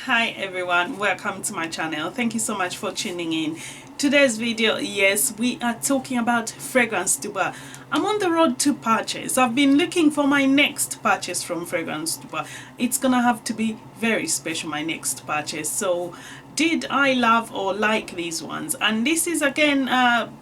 Hi everyone, welcome to my channel. Thank you so much for tuning in. Today's video, yes, we are talking about Fragrance du Bois. I'm on the road to purchase. I've been looking for my next purchase from Fragrance du Bois. It's gonna have to be very special, my next purchase. So did I love or like these ones? And this is again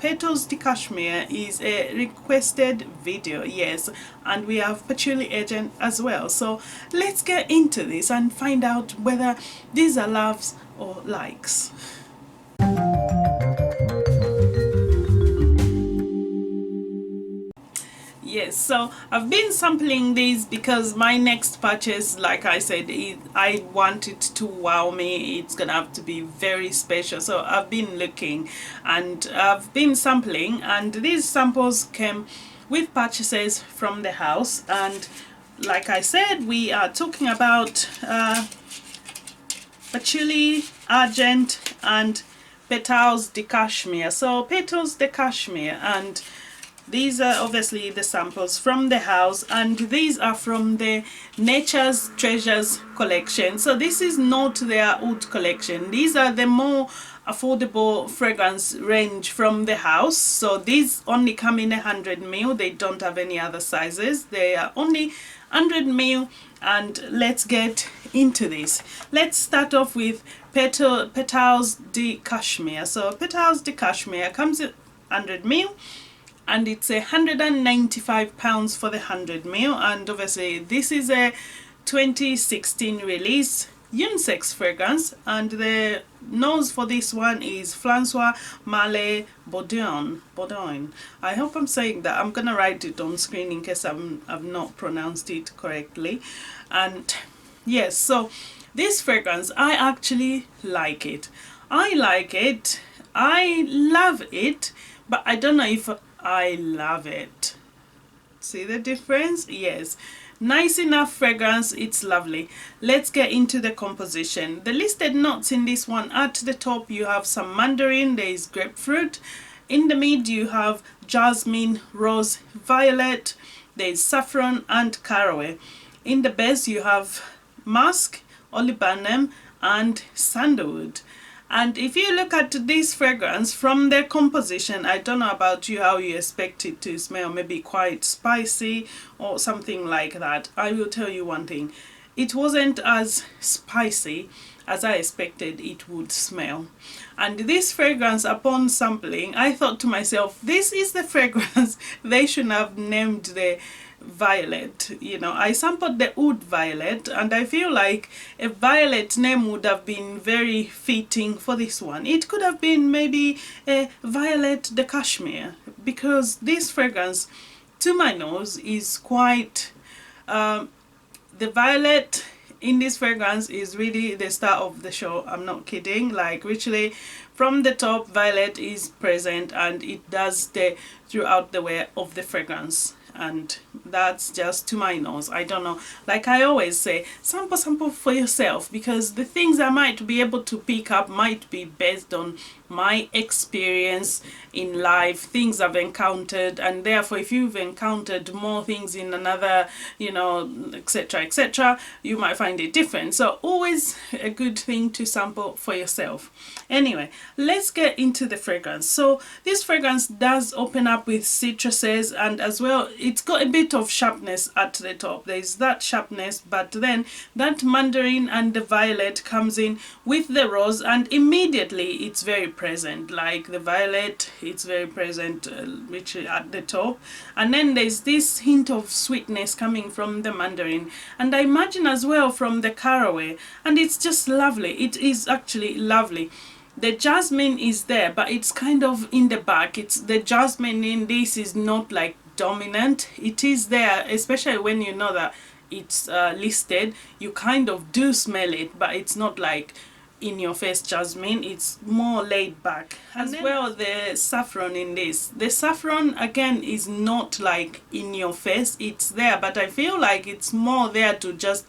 Petals de Cashmere is a requested video, yes, and we have Patchouli Argent as well. So let's get into this and find out whether these are loves or likes. Yes, so I've been sampling these because my next purchase, like I said, I want it to wow me. It's gonna have to be very special. So I've been looking and I've been sampling, and these samples came with purchases from the house. And like I said, we are talking about Patchouli Argent and Petals de Cashmere. So Petals de Cashmere, and these are obviously the samples from the house, and these are from the Nature's Treasures collection. So this is not their oud collection. These are the more affordable fragrance range from the house. So these only come in 100 ml. They don't have any other sizes. They are only 100 ml. And let's get into this. Let's start off with Petals de Cashmere. So Petals de Cashmere comes at 100 ml. And it's £195 for the 100 ml, and obviously this is a 2016 release unisex fragrance, and the nose for this one is Francois Malé Baudouin. I hope I'm saying that. I'm gonna write it on screen in case I've not pronounced it correctly. And yes, so this fragrance, I actually like it. I like it. I love it, but I don't know if I love it. See the difference? Yes, nice enough fragrance. It's lovely. Let's get into the composition. The listed notes in this one: at the top you have some mandarin, there is grapefruit. In the mid you have jasmine, rose, violet, there is saffron and caraway. In the base you have musk, olibanum and sandalwood. And if you look at this fragrance from their composition, I don't know about you how you expect it to smell, maybe quite spicy or something like that. I will tell you one thing, it wasn't as spicy as I expected it would smell. And this fragrance, upon sampling, I thought to myself, this is the fragrance they should have named the violet. You know, I sampled the oud violet, and I feel like a violet name would have been very fitting for this one. It could have been maybe a Violet de Cashmere, because this fragrance, to my nose, is quite the violet in this fragrance is really the star of the show. I'm not kidding. Like literally from the top, violet is present, and it does stay throughout the way of the fragrance. And that's just to my nose. I don't know, like I always say, sample for yourself, because the things I might be able to pick up might be based on my experience in life, things I've encountered, and therefore if you've encountered more things in another, you know, etc, etc, you might find it different. So always a good thing to sample for yourself. Anyway, let's get into the fragrance. So this fragrance does open up with citruses, and as well it's got a bit of sharpness at the top. There's that sharpness, but then that mandarin and the violet comes in with the rose, and immediately it's very present. Like the violet, it's very present which at the top, and then there's this hint of sweetness coming from the mandarin, and I imagine as well from the caraway, and it's just lovely. It is actually lovely. The jasmine is there, but it's kind of in the back. It's the jasmine in this is not like dominant. It is there, especially when you know that it's listed. You kind of do smell it, but it's not like in your face jasmine. It's more laid back. As well, the saffron in this, the saffron again is not like in your face. It's there, but I feel like it's more there to just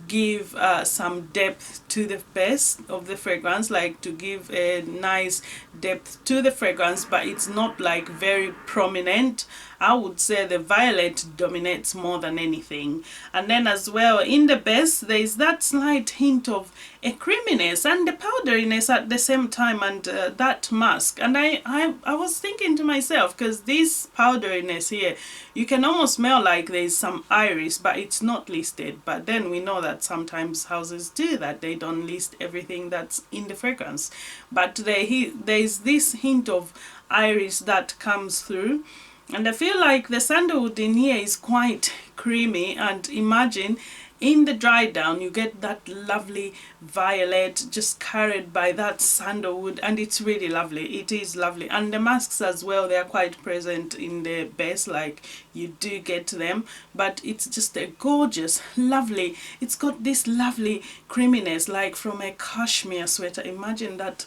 give some depth to the base of the fragrance, like to give a nice depth to the fragrance, but it's not like very prominent. I would say the violet dominates more than anything. And then as well in the base there is that slight hint of a creaminess and the powderiness at the same time, and that musk. And I was thinking to myself, because this powderiness here, you can almost smell like there's some iris, but it's not listed. But then we know that sometimes houses do that, they don't list everything that's in the fragrance, but there's this hint of iris that comes through. And I feel like the sandalwood in here is quite creamy, and imagine in the dry down you get that lovely violet just carried by that sandalwood, and it's really lovely. It is lovely. And the masks as well, they are quite present in the base, like you do get them, but it's just a gorgeous, lovely, it's got this lovely creaminess like from a cashmere sweater. Imagine that,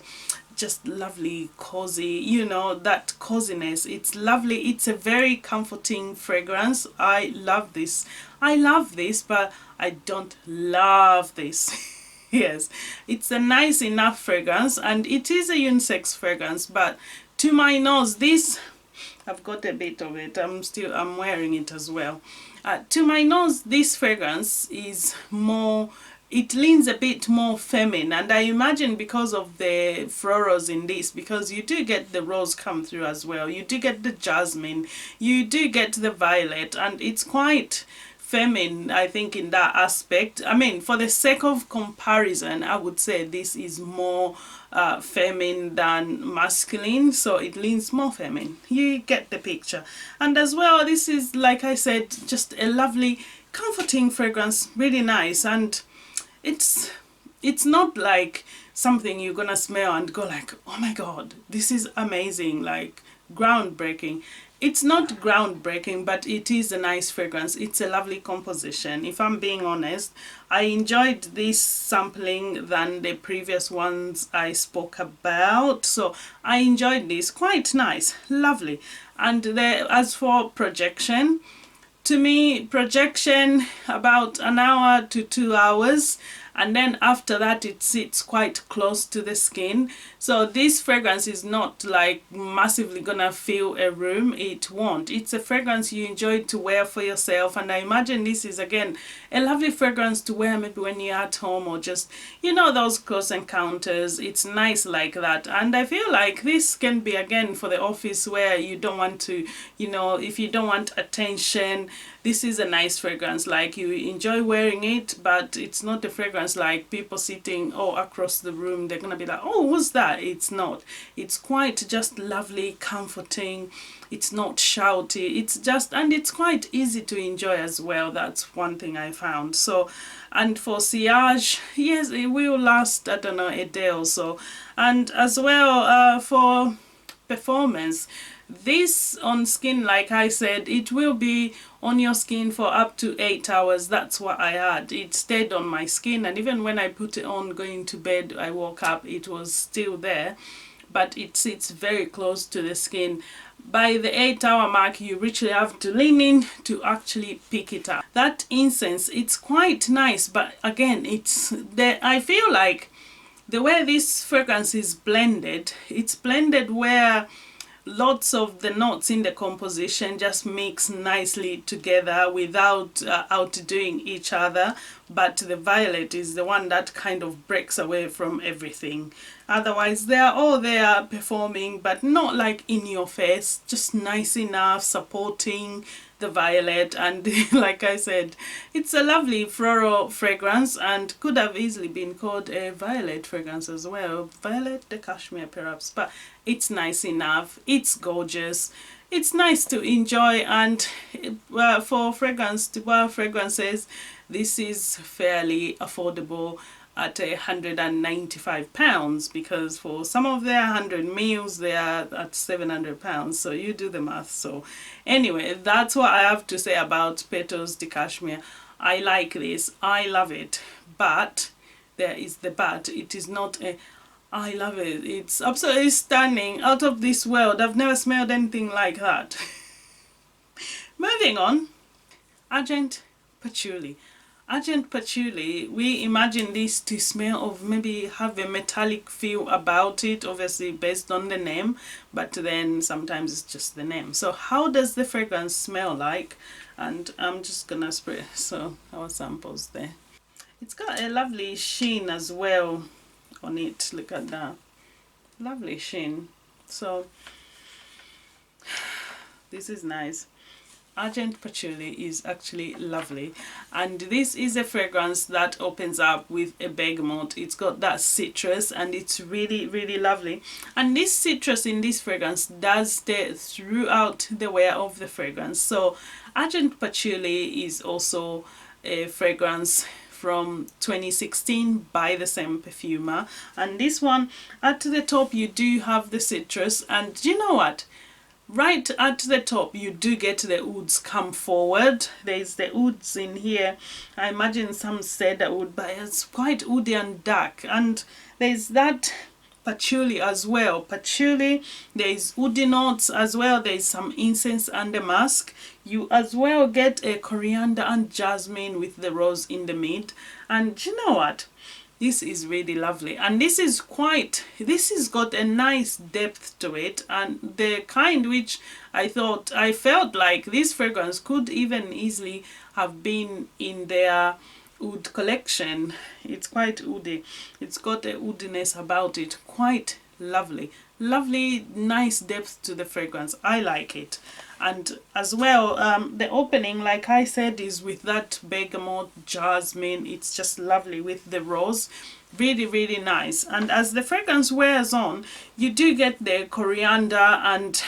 just lovely, cozy, you know, that coziness. It's lovely. It's a very comforting fragrance. I love this. I love this, but I don't love this. Yes, it's a nice enough fragrance, and it is a unisex fragrance, but to my nose, this, I've got a bit of it, I'm wearing it as well. To my nose, this fragrance is more, it leans a bit more feminine, and I imagine because of the florals in this, because you do get the rose come through as well, you do get the jasmine, you do get the violet, and it's quite feminine, I think, in that aspect. I mean, for the sake of comparison, I would say this is more feminine than masculine, so it leans more feminine. You get the picture. And as well, this is, like I said, just a lovely comforting fragrance, really nice. And it's not like something you're gonna smell and go like, oh my god, this is amazing, like groundbreaking. It's not groundbreaking, but it is a nice fragrance. It's a lovely composition. If I'm being honest, I enjoyed this sampling than the previous ones I spoke about, so I enjoyed this. Quite nice, lovely. And as for projection, to me, projection about an hour to 2 hours, and then after that it sits quite close to the skin. So this fragrance is not like massively gonna fill a room. It won't. It's a fragrance you enjoy to wear for yourself, and I imagine this is again a lovely fragrance to wear maybe when you're at home, or just, you know, those close encounters. It's nice like that. And I feel like this can be again for the office where you don't want to, you know, if you don't want attention, this is a nice fragrance. Like you enjoy wearing it, but it's not a fragrance like people sitting across the room, they're gonna be like, oh, what's that? It's not. It's quite just lovely, comforting. It's not shouty. It's just, and it's quite easy to enjoy as well. That's one thing I found. So, and for sillage, yes, it will last, I don't know, a day or so. And as well, for performance, this on skin, like I said, it will be on your skin for up to 8 hours. That's what I had. It stayed on my skin, and even when I put it on going to bed, I woke up, it was still there, but it sits very close to the skin. By the 8-hour mark, you literally have to lean in to actually pick it up. That incense, it's quite nice, but again, I feel like the way this fragrance is blended, it's blended where lots of the notes in the composition just mix nicely together without outdoing each other, but the violet is the one that kind of breaks away from everything. Otherwise they are all there performing, but not like in your face, just nice enough, supporting the violet. And like I said, it's a lovely floral fragrance, and could have easily been called a violet fragrance as well, Petals de Cashmere perhaps, but it's nice enough, it's gorgeous, it's nice to enjoy. And for fragrances, this is fairly affordable at £195, because for some of their 100 mils they are at £700, so you do the math. So anyway, that's what I have to say about Petals de Cashmere. I like this, I love it, but there is the but. It is not a I love it, it's absolutely stunning, out of this world. I've never smelled anything like that. Moving on, Argent Patchouli. Argent patchouli, we imagine this to smell of maybe have a metallic feel about it, obviously based on the name, but then sometimes it's just the name. So how does the fragrance smell like? And I'm just gonna spray, so our samples there. It's got a lovely sheen as well on it. Look at that, lovely sheen. So this is nice. Argent patchouli is actually lovely, and this is a fragrance that opens up with a bergamot. It's got that citrus and it's really, really lovely, and this citrus in this fragrance does stay throughout the wear of the fragrance. So Argent patchouli is also a fragrance from 2016 by the same perfumer, and this one at the top you do have the citrus, and you know what, right at the top you do get the ouds come forward. There's the ouds in here. I imagine some cedar wood, but it's quite woody and dark, and there's that patchouli as well. Patchouli, there's woody notes as well, there's some incense and a musk. You as well get a coriander and jasmine with the rose in the mid, and you know what, this is really lovely, and this is got a nice depth to it, and the kind which I felt like this fragrance could even easily have been in their oud collection. It's quite oudy, it's got a oudiness about it, quite lovely, nice depth to the fragrance. I like it. And as well, the opening, like I said, is with that bergamot, jasmine. It's just lovely with the rose, really nice. And as the fragrance wears on, you do get the coriander, and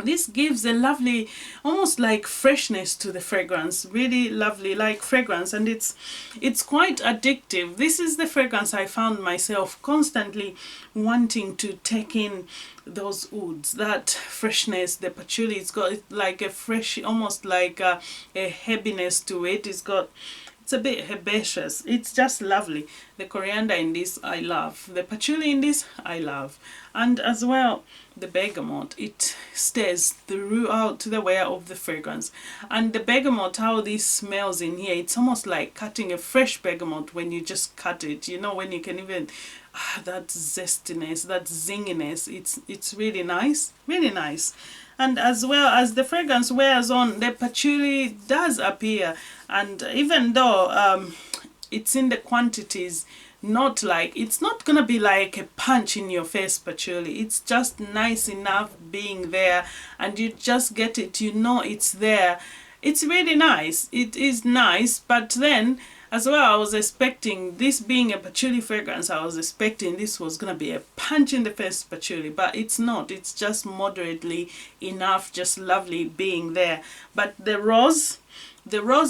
this gives a lovely, almost like freshness to the fragrance. Really lovely like fragrance, and it's quite addictive. This is the fragrance I found myself constantly wanting to take in those ouds, that freshness. The patchouli, it's got like a fresh, almost like a heaviness to it. It's a bit herbaceous. It's just lovely. The coriander in this I love. The patchouli in this I love. And as well, the bergamot, it stays throughout the wear of the fragrance. And the bergamot, how this smells in here, it's almost like cutting a fresh bergamot when you just cut it. You know, when you can even, that zestiness, that zinginess, it's really nice, really nice. And as well as the fragrance wears on, the patchouli does appear, and even though it's in the quantities, not like, it's not gonna be like a punch in your face patchouli. It's just nice enough being there, and you just get it, you know it's there. It's really nice, it is nice. But then as well, I was expecting, this being a patchouli fragrance, I was expecting this was gonna be a punch in the face patchouli, but it's not. It's just moderately enough, just lovely being there. But the rose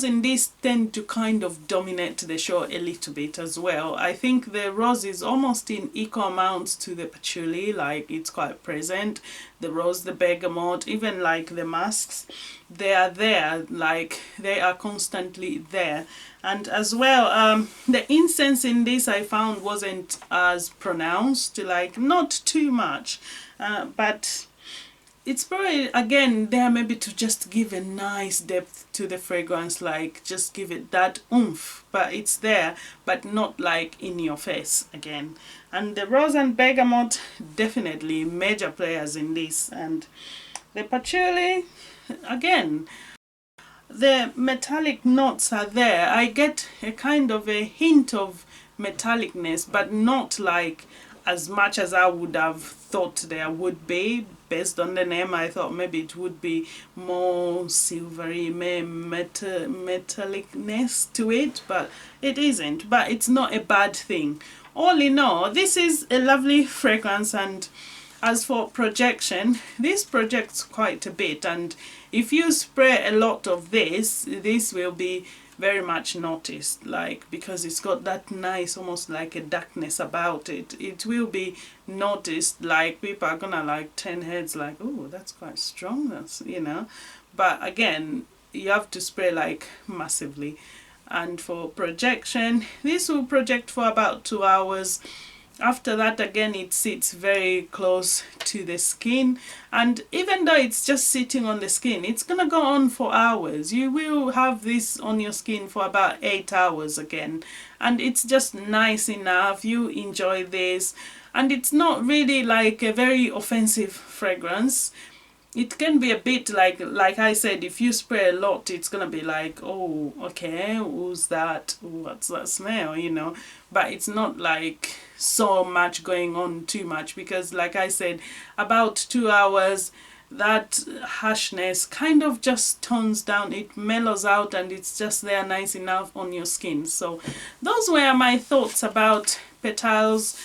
in this tend to kind of dominate the show a little bit as well. I think the rose is almost in equal amounts to the patchouli, like it's quite present. The rose, the bergamot, even like the musks, they are there, like they are constantly there. And as well, the incense in this I found wasn't as pronounced, like not too much, but it's probably again there maybe to just give a nice depth to the fragrance, like just give it that oomph. But it's there, but not like in your face again. And the rose and bergamot, definitely major players in this. And the patchouli, again, the metallic notes are there. I get a kind of a hint of metallicness, but not like as much as I would have thought there would be. Based on the name, I thought maybe it would be more silvery, metallicness to it, but it isn't. But it's not a bad thing. All in all, this is a lovely fragrance. And as for projection, this projects quite a bit, and if you spray a lot of this will be very much noticed, like, because it's got that nice, almost like a darkness about it. It will be noticed, like people are gonna like turn heads like, oh, that's quite strong, that's, you know. But again, you have to spray like massively. And for projection, this will project for about 2 hours. After that, again, it sits very close to the skin, and even though it's just sitting on the skin, it's gonna go on for hours. You will have this on your skin for about 8 hours again, and it's just nice enough. You enjoy this, and it's not really like a very offensive fragrance. It can be a bit like I said, if you spray a lot, it's gonna be like, oh, okay, who's that? What's that smell? You know, but it's not like so much going on too much, because like I said, about 2 hours, that harshness kind of just tones down, it mellows out, and it's just there nice enough on your skin. So those were my thoughts about Petals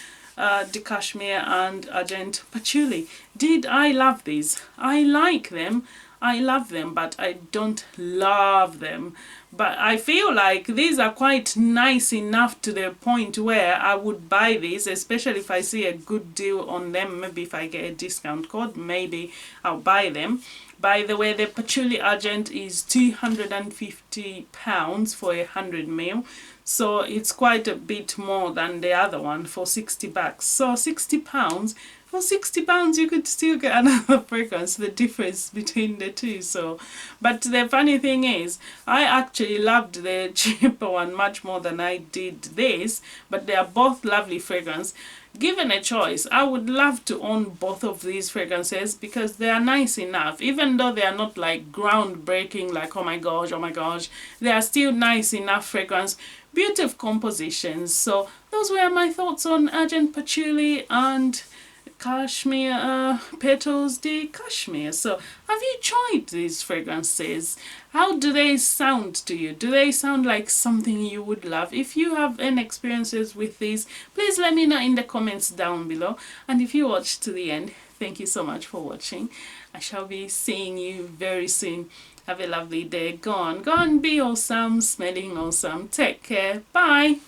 de Cashmere and Argent Patchouli. Did I love these? I like them, I love them, but I don't love them. But I feel like these are quite nice enough to the point where I would buy these, especially if I see a good deal on them. Maybe if I get a discount code, maybe I'll buy them. By the way, the Patchouli Argent is £250 for 100 ml. So it's quite a bit more than the other one for 60 bucks. So £60, for £60 you could still get another fragrance, the difference between the two. So, but the funny thing is, I actually loved the cheaper one much more than I did this, but they are both lovely fragrance. Given a choice, I would love to own both of these fragrances because they are nice enough. Even though they are not like groundbreaking, like oh my gosh, they are still nice enough fragrance, beautiful compositions. So those were my thoughts on Argent Patchouli and Cashmere, Petals de Cashmere. So have you tried these fragrances? How do they sound to you? Do they sound like something you would love? If you have any experiences with these, please let me know in the comments down below. And if you watched to the end, thank you so much for watching. I shall be seeing you very soon. Have a lovely day. Go on, be awesome, smelling awesome. Take care. Bye.